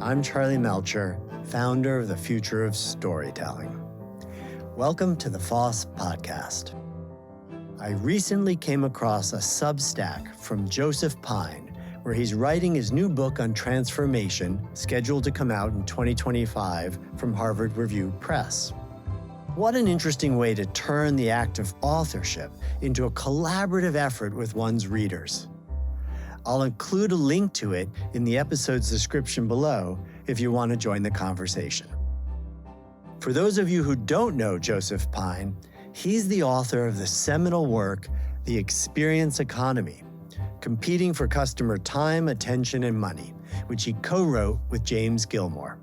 I'm Charlie Melcher, founder of the Future of Storytelling. Welcome to the FoST Podcast. I recently came across a Substack from Joseph Pine, where he's writing his new book on transformation, scheduled to come out in 2025 from Harvard Review Press. What an interesting way to turn the act of authorship into a collaborative effort with one's readers. I'll include a link to it in the episode's description below if you want to join the conversation. For those of you who don't know Joseph Pine, he's the author of the seminal work, The Experience Economy, Competing for Customer Time, Attention, and Money, which he co-wrote with James Gilmore.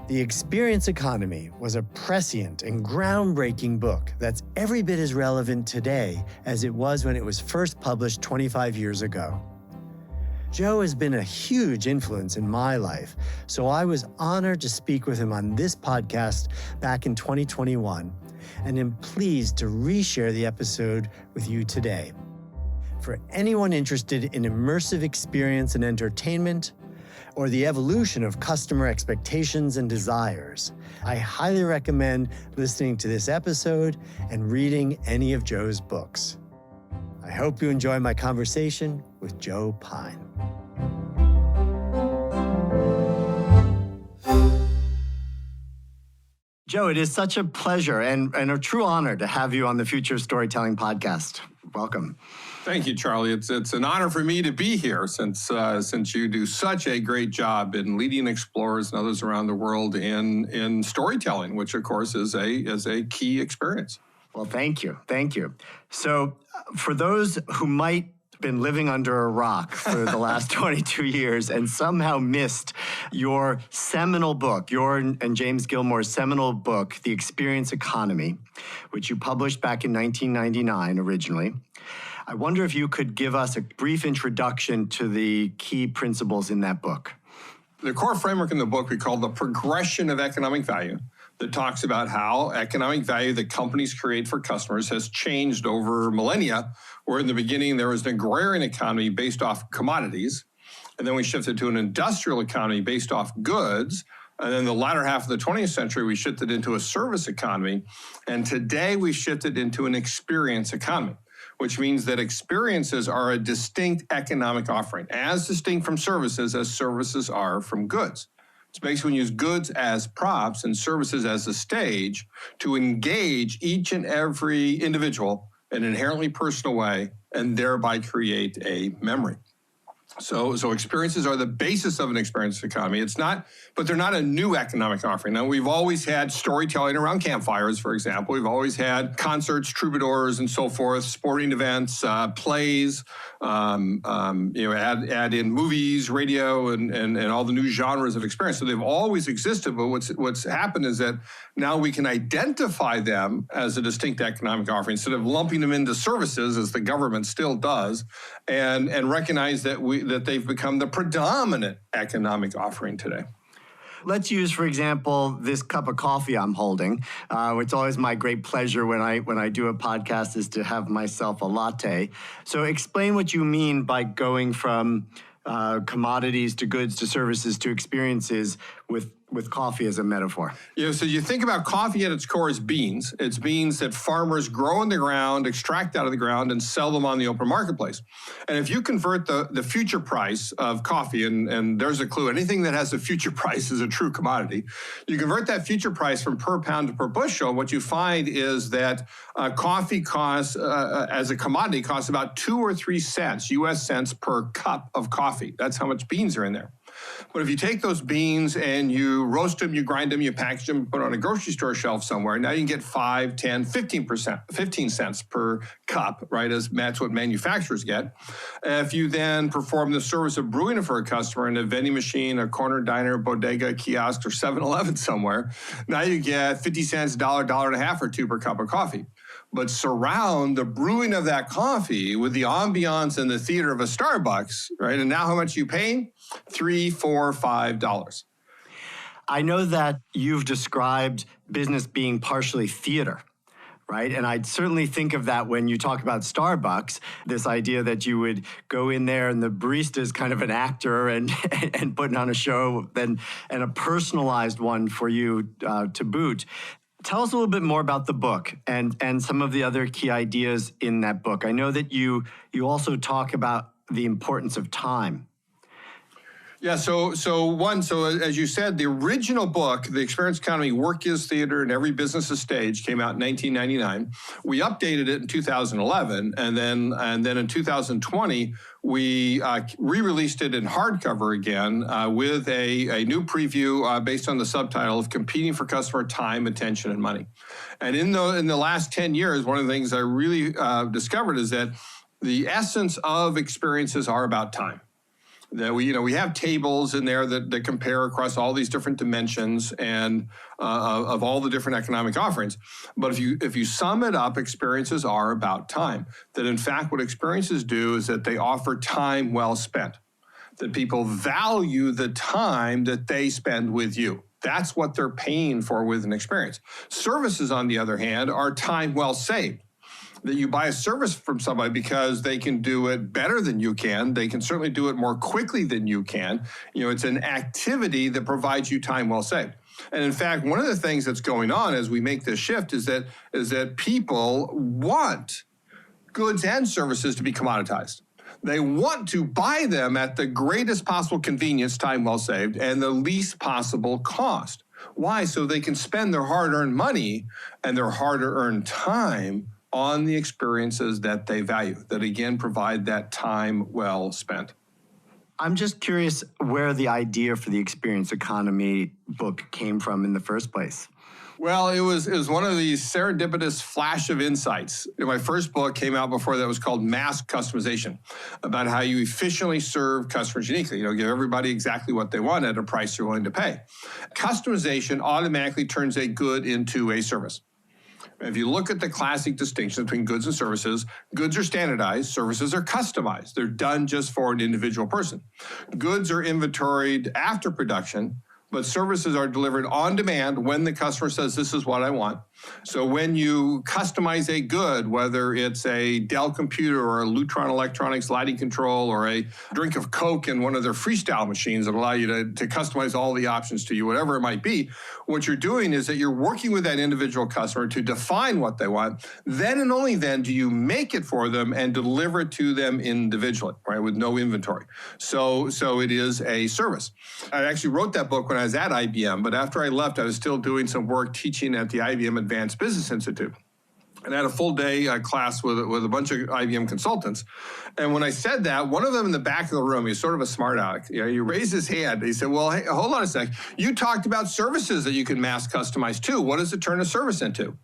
The Experience Economy was a prescient and groundbreaking book that's every bit as relevant today as it was when it was first published 25 years ago. Joe has been a huge influence in my life, so I was honored to speak with him on this podcast back in 2021, and am pleased to reshare the episode with you today. For anyone interested in immersive experience and entertainment, or the evolution of customer expectations and desires, I highly recommend listening to this episode and reading any of Joe's books. I hope you enjoy my conversation with Joe Pine. Joe, it is such a pleasure and a true honor to have you on the Future of Storytelling podcast. Welcome. Thank you, Charlie. It's an honor for me to be here since you do such a great job in leading explorers and others around the world in storytelling, which of course is a key experience. Well, thank you. So for those who might have been living under a rock for the last 22 years and somehow missed your seminal book, your and James Gilmore's seminal book, The Experience Economy, which you published back in 1999 originally, I wonder if you could give us a brief introduction to the key principles in that book. The core framework in the book we call the progression of economic value, that talks about how economic value that companies create for customers has changed over millennia, where in the beginning there was an agrarian economy based off commodities, and then we shifted to an industrial economy based off goods, and then the latter half of the 20th century we shifted into a service economy, and today we shifted into an experience economy, which means that experiences are a distinct economic offering, as distinct from services as services are from goods. It's basically when you use goods as props and services as a stage to engage each and every individual in an inherently personal way and thereby create a memory. So experiences are the basis of an experience economy. But they're not a new economic offering. Now, we've always had storytelling around campfires, for example. We've always had concerts, troubadours, and so forth, sporting events, plays, add in movies, radio, and all the new genres of experience. So they've always existed, but what's happened is that now we can identify them as a distinct economic offering instead of lumping them into services, as the government still does, and recognize that they've become the predominant economic offering today. Let's use, for example, this cup of coffee I'm holding. It's always my great pleasure when I do a podcast is to have myself a latte. So explain what you mean by going from commodities to goods to services to experiences with coffee as a metaphor. So you think about coffee at its core as beans. It's beans that farmers grow in the ground, extract out of the ground, and sell them on the open marketplace. And if you convert the future price of coffee, and there's a clue, anything that has a future price is a true commodity. You convert that future price from per pound to per bushel, what you find is that coffee costs, as a commodity, costs about 2 or 3 cents, US cents per cup of coffee. That's how much beans are in there. But if you take those beans and you roast them, you grind them, you package them, put on a grocery store shelf somewhere, now you can get 5, 10, 15 cents per cup, right? That's what manufacturers get. If you then perform the service of brewing it for a customer in a vending machine, a corner diner, bodega, kiosk, or 7-Eleven somewhere, now you get 50 cents, $1, $1.50 or $2 per cup of coffee. But surround the brewing of that coffee with the ambiance and the theater of a Starbucks, right? And now how much you pay? $3, $4, $5. I know that you've described business being partially theater, right? And I'd certainly think of that when you talk about Starbucks, this idea that you would go in there and the barista is kind of an actor and putting on a show and a personalized one for you to boot. Tell us a little bit more about the book and some of the other key ideas in that book. I know that you also talk about the importance of time. Yeah, so as you said, the original book, The Experience Economy, Work is Theater and Every Business is Stage, came out in 1999. We updated it in 2011, and then in 2020, we re-released it in hardcover again with a new preview based on the subtitle of Competing for Customer Time, Attention, and Money. And in the last 10 years, one of the things I really discovered is that the essence of experiences are about time. That we have tables in there that compare across all these different dimensions and of all the different economic offerings. But if you sum it up, experiences are about time. That in fact, what experiences do is that they offer time well spent. That people value the time that they spend with you. That's what they're paying for with an experience. Services, on the other hand, are time well saved. That you buy a service from somebody because they can do it better than you can. They can certainly do it more quickly than you can. It's an activity that provides you time well saved. And in fact, one of the things that's going on as we make this shift is that people want goods and services to be commoditized. They want to buy them at the greatest possible convenience, time well saved, and the least possible cost. Why? So they can spend their hard-earned money and their hard-earned time on the experiences that they value, that again provide that time well spent. I'm just curious where the idea for the Experience Economy book came from in the first place. Well, it was one of these serendipitous flash of insights. My first book came out before that, was called Mass Customization, about how you efficiently serve customers uniquely. Give everybody exactly what they want at a price they're willing to pay. Customization automatically turns a good into a service. If you look at the classic distinction between goods and services, goods are standardized, services are customized. They're done just for an individual person. Goods are inventoried after production, but services are delivered on demand when the customer says, this is what I want. So when you customize a good, whether it's a Dell computer or a Lutron Electronics lighting control or a drink of Coke in one of their freestyle machines that allow you to customize all the options to you, whatever it might be, what you're doing is that you're working with that individual customer to define what they want. Then and only then do you make it for them and deliver it to them individually, right, with no inventory. So it is a service. I actually wrote that book when I was at IBM, but after I left, I was still doing some work teaching at the IBM Advanced Business Institute. And I had a full day class with a bunch of IBM consultants. And when I said that, one of them in the back of the room, he's sort of a smart aleck, he raised his hand. He said, well, hey, hold on a sec. You talked about services that you can mass customize too. What does it turn a service into?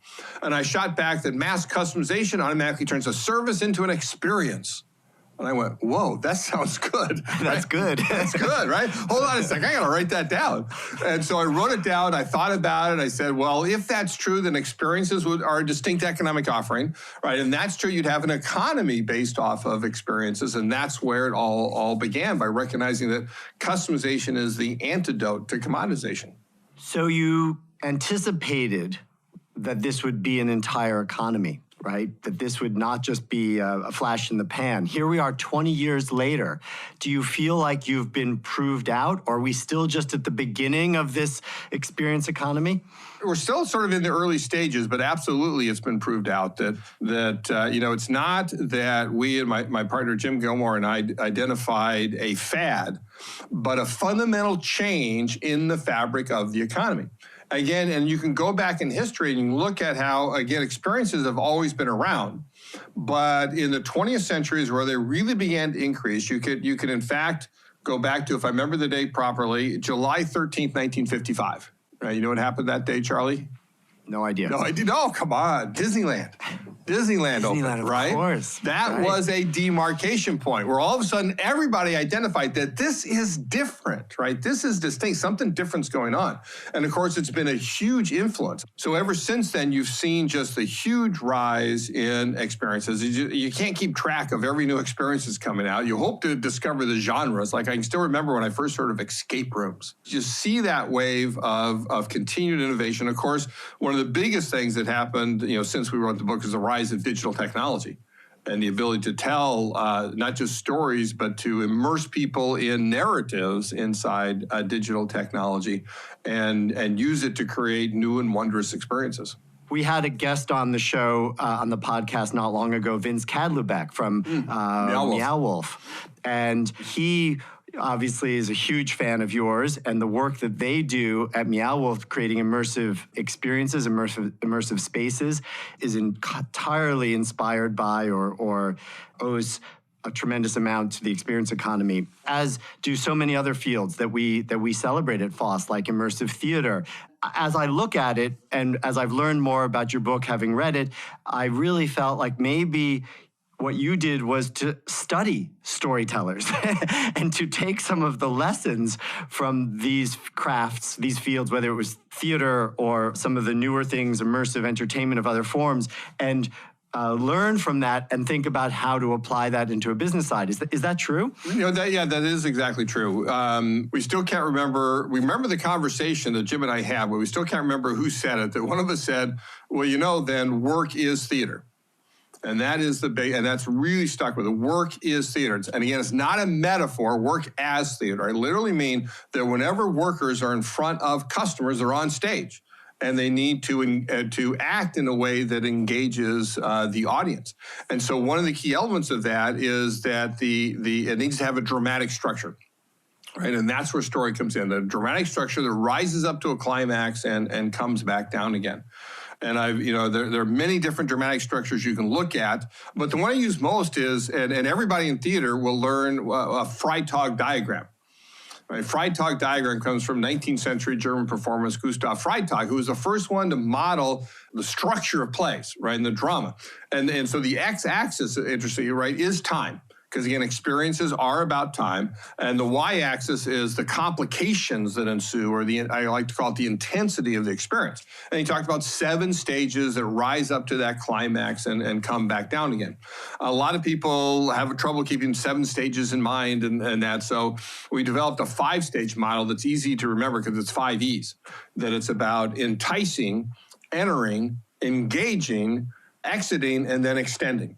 And I shot back that mass customization automatically turns a service into an experience. And I went, whoa, that sounds good. That's good. That's good, right? Hold on a second, I gotta write that down. And so I wrote it down, I thought about it, I said, well, if that's true, then experiences are a distinct economic offering, right? And that's true, you'd have an economy based off of experiences, and that's where it all began, by recognizing that customization is the antidote to commoditization. So you anticipated that this would be an entire economy, right? That this would not just be a flash in the pan. Here we are 20 years later. Do you feel like you've been proved out? Or are we still just at the beginning of this experience economy? We're still sort of in the early stages, but absolutely it's been proved out that it's not that we and my partner Jim Gilmore and I identified a fad, but a fundamental change in the fabric of the economy. Again, and you can go back in history and you can look at how, again, experiences have always been around. But in the 20th century is where they really began to increase. You could in fact go back to, if I remember the date properly, July 13th, 1955. Right? You know what happened that day, Charlie? No idea. No idea. Oh, come on. Disneyland. Disneyland opened, right? Of course. That was a demarcation point where all of a sudden everybody identified that this is different, right? This is distinct. Something different's going on. And of course, it's been a huge influence. So ever since then, you've seen just a huge rise in experiences. You can't keep track of every new experience that's coming out. You hope to discover the genres. Like I can still remember when I first heard of escape rooms. You see that wave of continued innovation. Of course, one of the biggest things that happened, since we wrote the book is the rise of digital technology and the ability to tell not just stories, but to immerse people in narratives inside digital technology and use it to create new and wondrous experiences. We had a guest on the show, on the podcast not long ago, Vince Cadlubeck from Meow Wolf. And he obviously is a huge fan of yours and the work that they do at Meow Wolf, creating immersive experiences, immersive spaces, is entirely inspired by or owes a tremendous amount to the experience economy, as do so many other fields that we celebrate at FoST, like immersive theater. As I look at it, and as I've learned more about your book, having read it, I really felt like maybe what you did was to study storytellers and to take some of the lessons from these crafts, these fields, whether it was theater or some of the newer things, immersive entertainment of other forms, and learn from that and think about how to apply that into a business side. Is that true? That is exactly true. We still can't remember. We remember the conversation that Jim and I had, but we still can't remember who said it. That one of us said, well, then work is theater. And that is and that's really stuck with it. Work is theater. And again, it's not a metaphor, work as theater. I literally mean that whenever workers are in front of customers, they're on stage. And they need to act in a way that engages the audience. And so one of the key elements of that is that it needs to have a dramatic structure. Right, and that's where story comes in. The dramatic structure that rises up to a climax and comes back down again. And there are many different dramatic structures you can look at, but the one I use most is, and everybody in theater will learn a Freytag diagram. Right? Freytag diagram comes from 19th century German performance Gustav Freytag, who was the first one to model the structure of plays, right, in the drama. And so the x-axis, interestingly, right, is time. Because again, experiences are about time, and the y-axis is the complications that ensue, or I like to call it the intensity of the experience. And he talked about 7 stages that rise up to that climax and come back down again. A lot of people have trouble keeping 7 stages in mind and that, so we developed a 5-stage model that's easy to remember because it's 5 E's. That it's about enticing, entering, engaging, exiting, and then extending.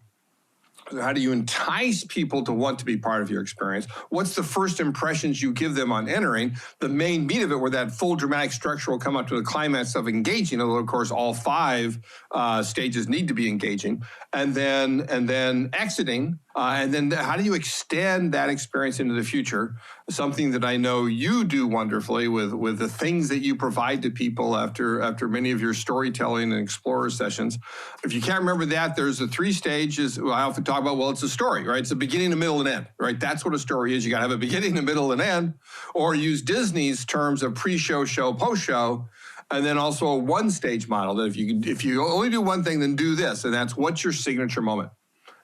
How do you entice people to want to be part of your experience? What's the first impressions you give them on entering? The main meat of it, where that full dramatic structure will come up to the climax of engaging, although of course all 5 stages need to be engaging, and then exiting, and then how do you extend that experience into the future? Something that I know you do wonderfully with the things that you provide to people after many of your storytelling and explorer sessions. If you can't remember that, there's the 3 stages. I often talk about, it's a story, right? It's a beginning, a middle, and end, right? That's what a story is. You got to have a beginning, a middle, and end, or use Disney's terms of pre-show, show, post-show, and then also a 1-stage model that if you only do one thing, then do this, and that's what's your signature moment.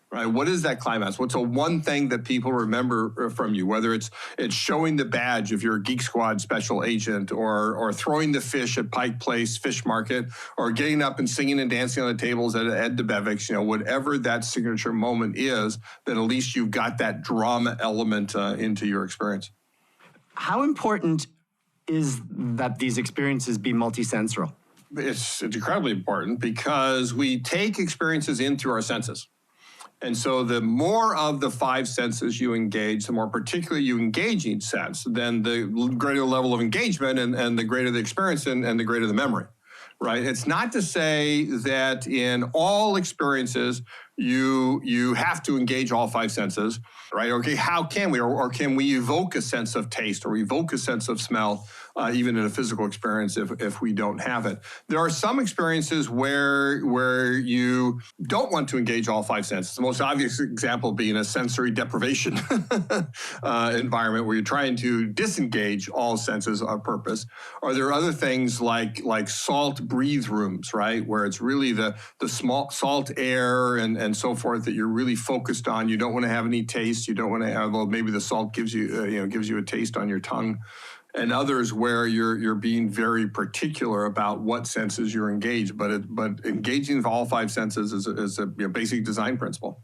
Right? What is that climax? What's the one thing that people remember from you? Whether it's showing the badge if you're a Geek Squad special agent, or throwing the fish at Pike Place Fish Market, or getting up and singing and dancing on the tables at Ed DeBevick's, whatever that signature moment is, then at least you've got that drama element into your experience. How important is that these experiences be multisensorial? It's incredibly important because we take experiences in through our senses. And so the more of the 5 senses you engage, the more particularly you engage each sense, then the greater the level of engagement and the greater the experience and the greater the memory, right? It's not to say that in all experiences, you have to engage all five senses, right? Okay, how can we, or can we evoke a sense of taste or evoke a sense of smell, even in a physical experience if we don't have it? There are some experiences where you don't want to engage all five senses. The most obvious example being a sensory deprivation environment where you're trying to disengage all senses on purpose. Or there are other things like salt breathe rooms, right? Where it's really the small salt air and so forth that you're really focused on. You don't want to have any taste. You don't want to have, well, maybe the salt gives you a taste on your tongue. And others where you're being very particular about what senses you're engaged, but engaging all five senses is a basic design principle.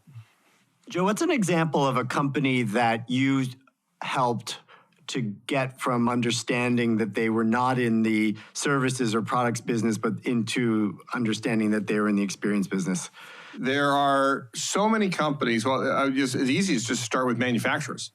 Joe, what's an example of a company that you helped to get from understanding that they were not in the services or products business, but into understanding that they were in the experience business? There are so many companies. Well, as easy as just start with manufacturers.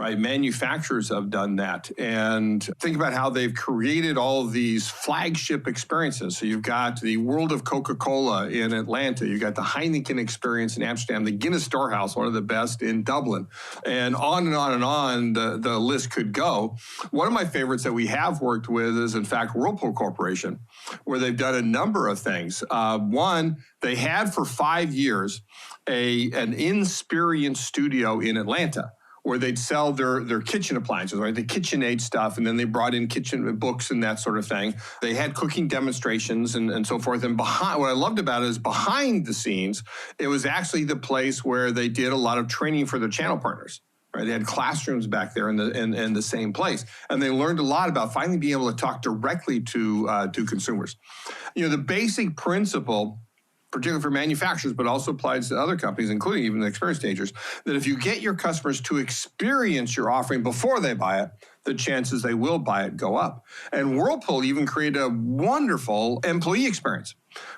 Right, manufacturers have done that, and think about how they've created all of these flagship experiences. So you've got the World of Coca-Cola in Atlanta, you've got the Heineken experience in Amsterdam, the Guinness Storehouse, one of the best in Dublin, and on and on and on the list could go. One of my favorites that we have worked with is, in fact, Whirlpool Corporation, where they've done a number of things. One, they had for 5 years an in-experience studio in Atlanta, where they'd sell their kitchen appliances, right? The KitchenAid stuff, and then they brought in kitchen books and that sort of thing. They had cooking demonstrations and so forth. And behind, what I loved about it is behind the scenes, it was actually the place where they did a lot of training for their channel partners. Right? They had classrooms back there in the same place, and they learned a lot about finally being able to talk directly to consumers. The basic principle, particularly for manufacturers, but also applies to other companies, including even the experience stagers, that if you get your customers to experience your offering before they buy it, the chances they will buy it go up. And Whirlpool even created a wonderful employee experience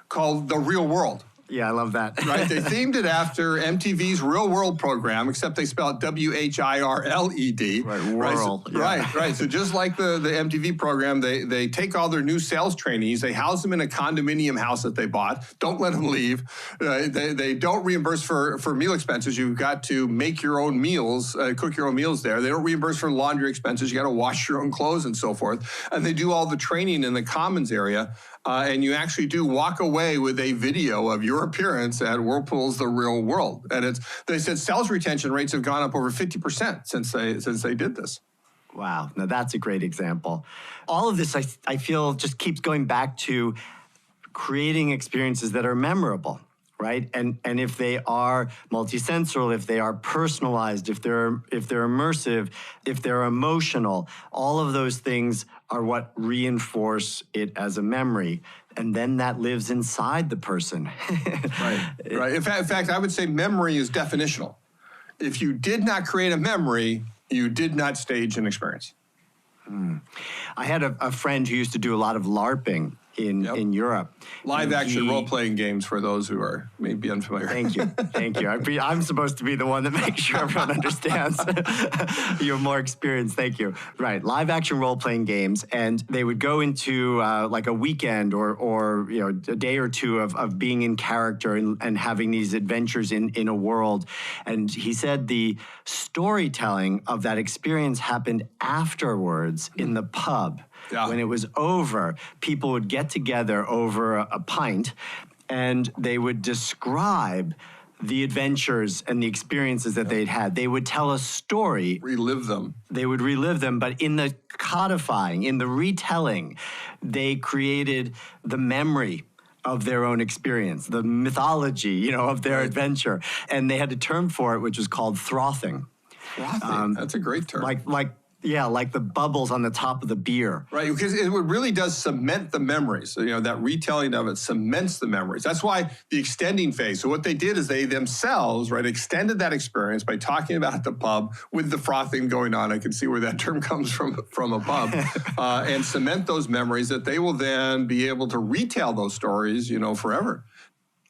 called The Real World. Yeah, I love that. Right? They themed it after MTV's Real World program, except they spell it WHIRLED. Right, Whirl. Right, Yeah. right. So just like the MTV program, they take all their new sales trainees, they house them in a condominium house that they bought. Don't let them leave. They don't reimburse for meal expenses. You've got to make your own meals, cook your own meals there. They don't reimburse for laundry expenses. You got to wash your own clothes and so forth. And they do all the training in the commons area. And you actually do walk away with a video of your appearance at Whirlpool's The Real World. And they said sales retention rates have gone up over 50% since they did this. Wow. Now that's a great example. All of this, I feel, just keeps going back to creating experiences that are memorable, right? And if they are multisensory, if they are personalized, if they're immersive, if they're emotional, all of those things are what reinforce it as a memory. And then that lives inside the person. Right. In fact, I would say memory is definitional. If you did not create a memory, you did not stage an experience. I had a friend who used to do a lot of LARPing in Europe. Live action role-playing games for those who are maybe unfamiliar. Thank you. I'm supposed to be the one that makes sure everyone understands. You have more experience. Thank you. Right, live action role-playing games, and they would go into like a weekend or a day or two of being in character and having these adventures in a world. And he said the storytelling of that experience happened afterwards in the pub. Yeah. When it was over, people would get together over a pint and they would describe the adventures and the experiences that they'd had. They would tell a story. Relive them. They would relive them, but in the codifying, in the retelling, they created the memory of their own experience, the mythology, of their adventure. And they had a term for it, which was called frothing. Frothing, that's a great term. Like the bubbles on the top of the beer. Right, because it really does cement the memories. So, that retelling of it cements the memories. That's why the extending phase. So what they did is they themselves, extended that experience by talking about the pub with the frothing going on. I can see where that term comes from a pub. And cement those memories that they will then be able to retell those stories, forever.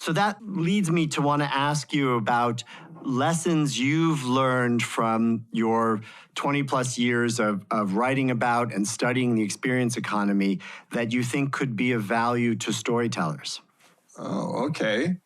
So that leads me to want to ask you about lessons you've learned from your 20 plus years of writing about and studying the experience economy that you think could be of value to storytellers. Oh, okay.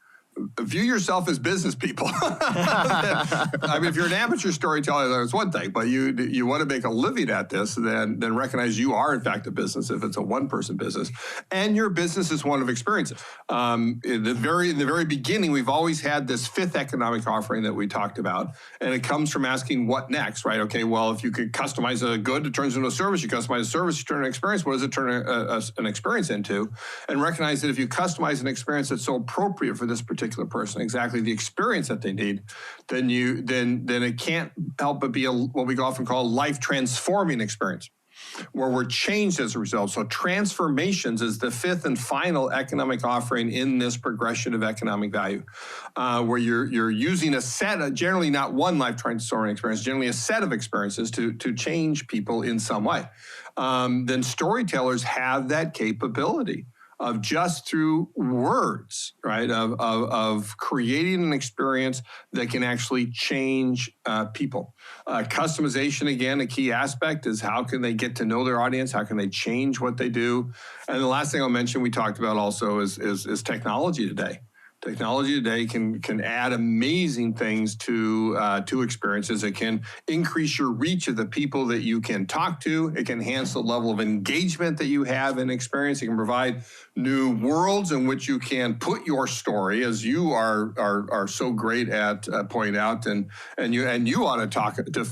view yourself as business people. I mean, if you're an amateur storyteller, that's one thing, but you want to make a living at this, then recognize you are in fact a business if it's a one-person business, and your business is one of experiences. In the very beginning, we've always had this fifth economic offering that we talked about, and it comes from asking what next, right? Okay, well, if you could customize a good, it turns into a service. You customize a service, you turn an experience. What does it turn an experience into? And recognize that if you customize an experience that's so appropriate for this particular person, exactly the experience that they need, then it can't help but be what we often call a life transforming experience, where we're changed as a result. So transformations is the fifth and final economic offering in this progression of economic value, where you're using a set of, generally not one life transforming experience, generally a set of experiences to change people in some way. Then storytellers have that capability of just through words, right, of creating an experience that can actually change people. Customization, again, a key aspect is how can they get to know their audience? How can they change what they do? And the last thing I'll mention we talked about also is technology today. Technology today can add amazing things to experiences. It can increase your reach of the people that you can talk to. It can enhance the level of engagement that you have in experience. It can provide new worlds in which you can put your story, as you are so great at pointing out. And you want to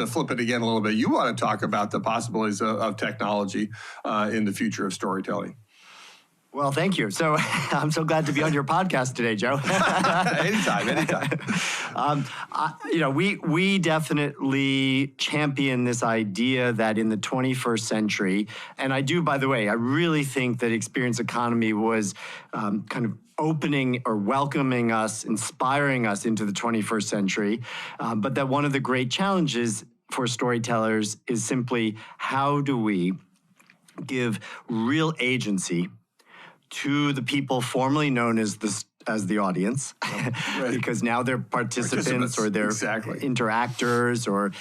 flip it again a little bit. You want to talk about the possibilities of technology in the future of storytelling. Well, thank you. So I'm so glad to be on your podcast today, Joe. Anytime. We definitely champion this idea that in the 21st century, and I do, by the way, I really think that experience economy was kind of opening or welcoming us, inspiring us into the 21st century, but that one of the great challenges for storytellers is simply how do we give real agency to the people formerly known as the audience, right. Because now they're participants or they're interactors, or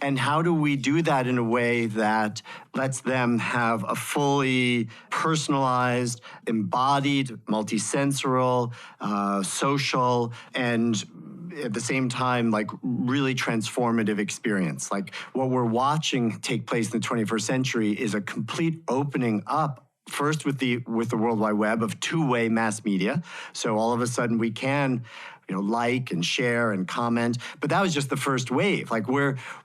and how do we do that in a way that lets them have a fully personalized, embodied, multisensorial, social, and at the same time, like really transformative experience. Like what we're watching take place in the 21st century is a complete opening up, first with the World Wide Web, of two-way mass media. So all of a sudden we can, like and share and comment. But that was just the first wave. Like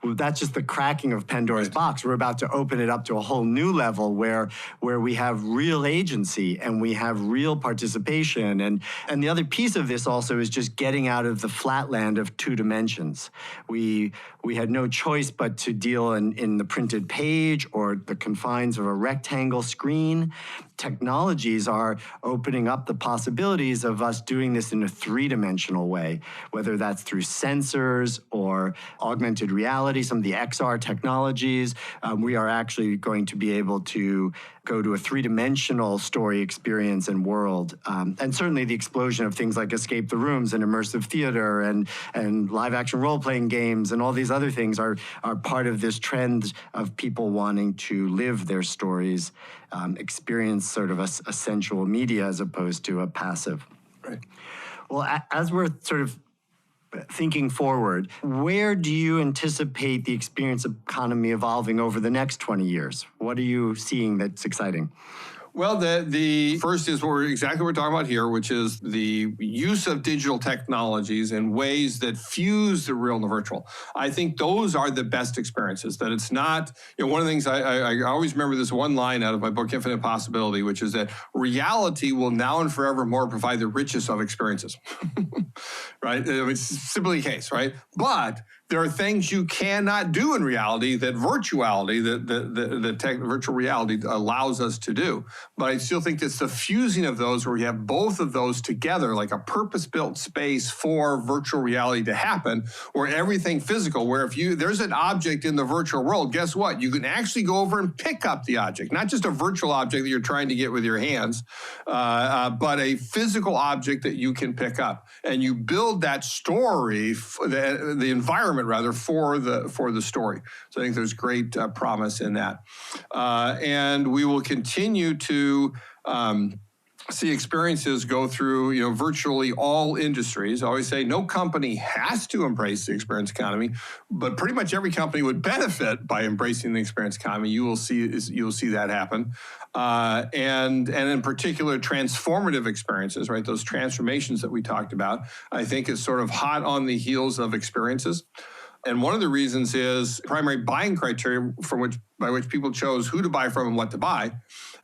that's just the cracking of Pandora's box. We're about to open it up to a whole new level where we have real agency and we have real participation. And the other piece of this also is just getting out of the flatland of two dimensions. We had no choice but to deal in the printed page or the confines of a rectangle screen. Technologies are opening up the possibilities of us doing this in a three-dimensional way, whether that's through sensors or augmented reality, some of the XR technologies. We are actually going to be able to go to a three-dimensional story experience and world. And certainly the explosion of things like escape the rooms and immersive theater and live-action role-playing games and all these other things are part of this trend of people wanting to live their stories, experience sort of a sensual media as opposed to a passive. Right. Well, as we're sort of thinking forward, where do you anticipate the experience economy evolving over the next 20 years? What are you seeing that's exciting? Well, the first is exactly what we're talking about here, which is the use of digital technologies in ways that fuse the real and the virtual. I think those are the best experiences, that it's not, one of the things I always remember this one line out of my book, Infinite Possibility, which is that reality will now and forevermore provide the richest of experiences, right? It's simply the case, right? But there are things you cannot do in reality that virtuality, virtual reality allows us to do. But I still think it's the fusing of those where you have both of those together, like a purpose-built space for virtual reality to happen, where everything physical, where there's an object in the virtual world, guess what? You can actually go over and pick up the object, not just a virtual object that you're trying to get with your hands, but a physical object that you can pick up. And you build that story, the environment rather, for the story. So I think there's great promise in that. And we will continue to see experiences go through, virtually all industries. I always say no company has to embrace the experience economy, but pretty much every company would benefit by embracing the experience economy. You'll see that happen. And in particular, transformative experiences, right? Those transformations that we talked about, I think is sort of hot on the heels of experiences. And one of the reasons is primary buying criteria by which people chose who to buy from and what to buy,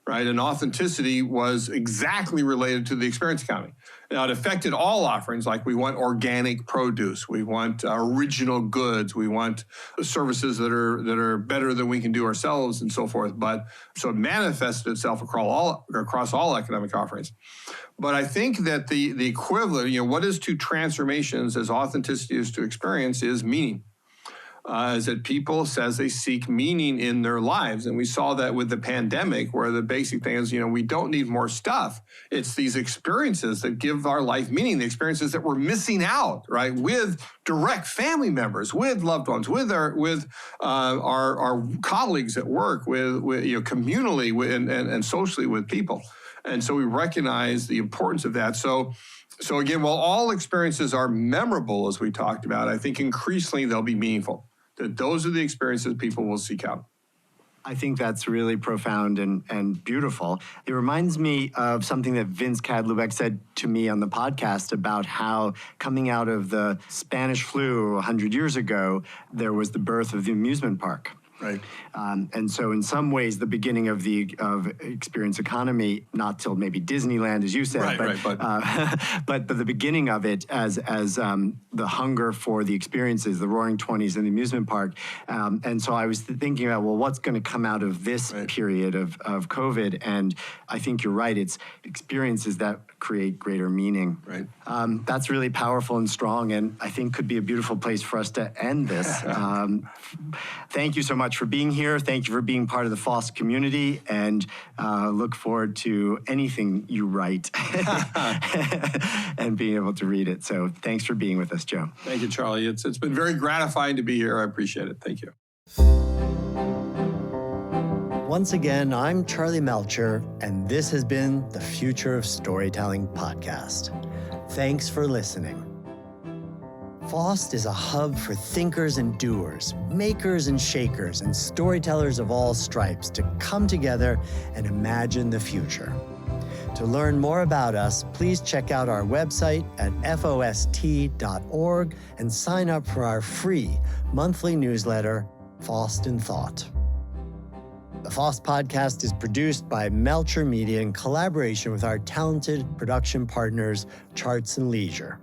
right? And authenticity was exactly related to the experience economy. Now, it affected all offerings, like we want organic produce, we want original goods, we want services that are better than we can do ourselves and so forth. But so it manifested itself across all economic offerings. But I think that the equivalent, what is to transformations as authenticity is to experience is meaning. Is that people says they seek meaning in their lives. And we saw that with the pandemic, where the basic thing is, we don't need more stuff. It's these experiences that give our life meaning, the experiences that we're missing out, right? With direct family members, with loved ones, with our colleagues at work, with communally and socially with people. And so we recognize the importance of that. So again, while all experiences are memorable, as we talked about, I think increasingly they'll be meaningful. That those are the experiences people will seek out. I think that's really profound and beautiful. It reminds me of something that Vince Cadlubeck said to me on the podcast about how coming out of the Spanish flu 100 years ago, there was the birth of the amusement park. Right. And so in some ways, the beginning of experience economy, not till maybe Disneyland, as you said, but the beginning of it as the hunger for the experiences, the Roaring '20s and the amusement park. And so I was thinking about, well, what's going to come out of this period of COVID? And I think you're right. It's experiences that create greater meaning. Right. That's really powerful and strong, and I think could be a beautiful place for us to end this. Thank you so much for being here. Thank you for being part of the FoST community, and look forward to anything you write and being able to read it. So thanks for being with us, Joe. Thank you, Charlie. It's been very gratifying to be here. I appreciate it. Thank you. Once again, I'm Charlie Melcher, and this has been the Future of Storytelling podcast. Thanks for listening. FoST is a hub for thinkers and doers, makers and shakers, and storytellers of all stripes to come together and imagine the future. To learn more about us, please check out our website at FoST.org and sign up for our free monthly newsletter, FoST in Thought. The FoST Podcast is produced by Melcher Media in collaboration with our talented production partners, Charts and Leisure.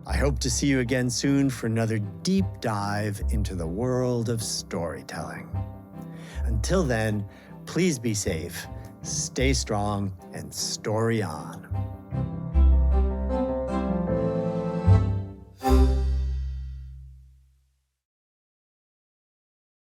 I hope to see you again soon for another deep dive into the world of storytelling. Until then, please be safe, stay strong, and story on.